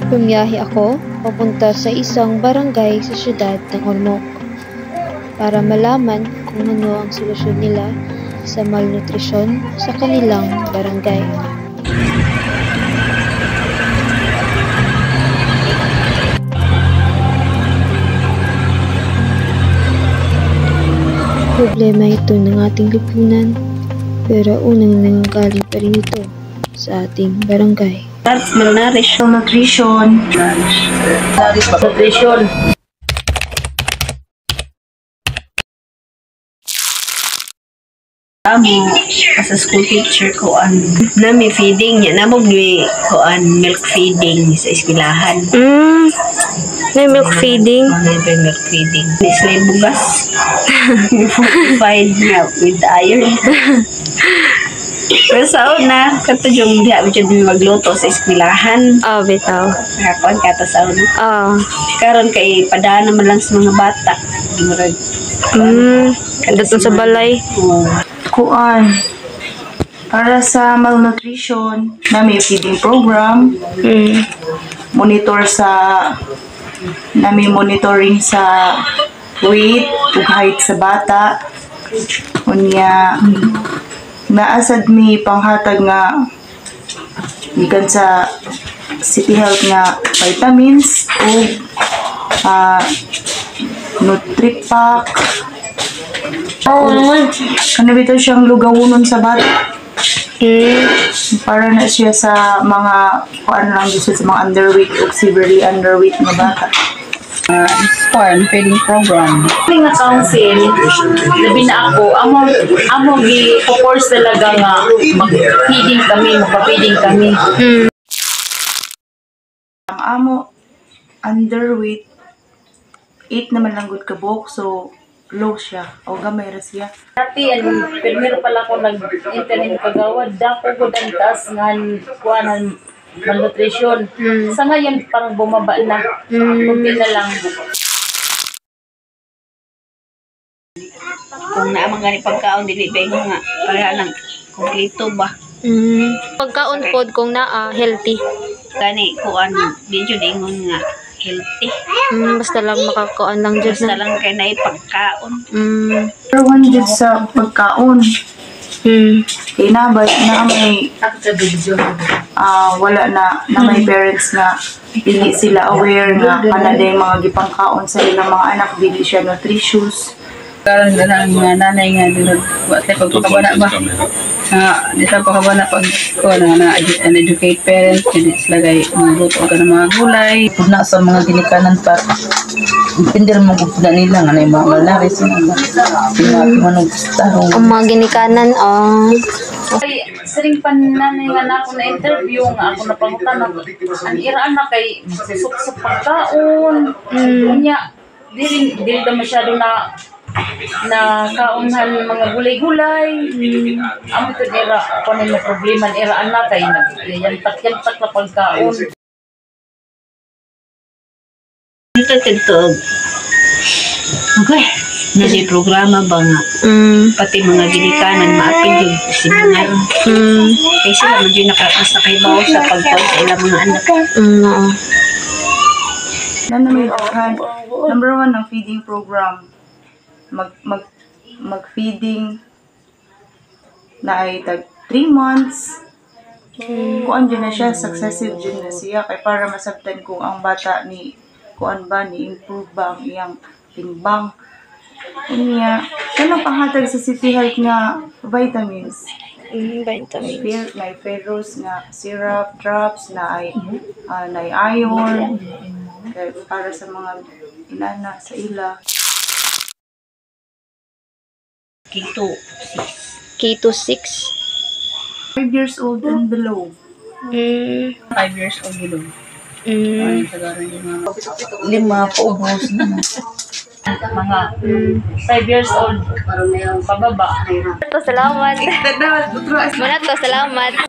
Bumiyahe ako papunta sa isang barangay sa siyudad ng Ormoc para malaman kung ano ang solusyon nila sa malnutrisyon sa kanilang barangay. Problema ito ng ating lipunan, pero unang nanggaling pa rin ito sa ating barangay. Malnutrition. Amo as a school teacher ko nami feeding niya namog ni ko milk feeding sa eskwelahan. May milk feeding. May milk feeding. Sila bugas. Fortified na with iron. Pero sa una, kato yung diha mo magluto sa eskwelahan. Bitaw. Hapon kata sa una. Karon kay padaan naman lang sa mga bata. Datun sa balay. Kuan para sa malnutrition na may feeding program, monitor sa nami monitoring sa weight ug height sa bata, unya naasad mi panghatag nga gikan sa City Health nga vitamins ug Nutripack. Kana bitaw siyang lugawunon sa bata. Para na siya sa mga kuan lang dito sa mga underweight o severely underweight na bata. Farm feeding program. May nga council, labi na ako, amo gi-force talaga nga mag-feeding kami, magpa-feeding kami. Ang amo underweight 8 naman lang good kabok, so low siya o gamay ra siya. Dati primero pala ako nag-internet kagawad, dako ko ang taas ngan kuanan malnutrition. Sa ngayon parang bumaba na. Kunti na lang. Kung naamang gani pagkaon dili ba nga pareha lang kompleto ba. Pagkaon pod kung naa healthy. Gani kuan di jud ingon nga healthy. Basta lang makakaon lang dyan. Basta lang kay naay pagkaon. Pero one dyan sa pagkaon. Kaya na may wala na may parents na hindi sila aware nga kanaday mga gipangkaon sa ilang mga anak, dili siya nutritious. Karon na ang mga nanay nga dulod wa tay pagkabana ba. Di sa pagkabana pag educate parents kini sila gay magluto ka ng mga gulay pudna sa mga ginikanan pa. Pindir mo gud na nila nga mga malaris na manog tarong. Ang mga ginikanan Ay, siring pananay nga na ako na interview nga ako napangutan ang iraan na kay susok sa pagkaon. Unya dili da masyado na kaunhan mga gulay-gulay. Amo to era ako na problema era ana kay yantak na pagkaon. Ito. Okay. Nasi programa ba nga? Pati mga ginikanan maapil yung sinangan. Kaya sila man yung nakakas na kay bawa sa pagpag sa ilang mga anak. Number 1 ng feeding program. Mag-feeding na ay tag 3 months. Kuan dyan na siya, successive dyan na siya. Kaya para masabtan kung ang bata ni kuan ba, ni improve ba ang iyang timbang. Unya, siya panghatag sa City Health nga vitamins. vitamins. May ferrous nga syrup, drops, na ay iron. Kaya para sa mga inana sa ila. K to 6. 5 years old and below. 5 years old below. Lima paubos na. Mga 5 years old pababa. Salamat. Salamat.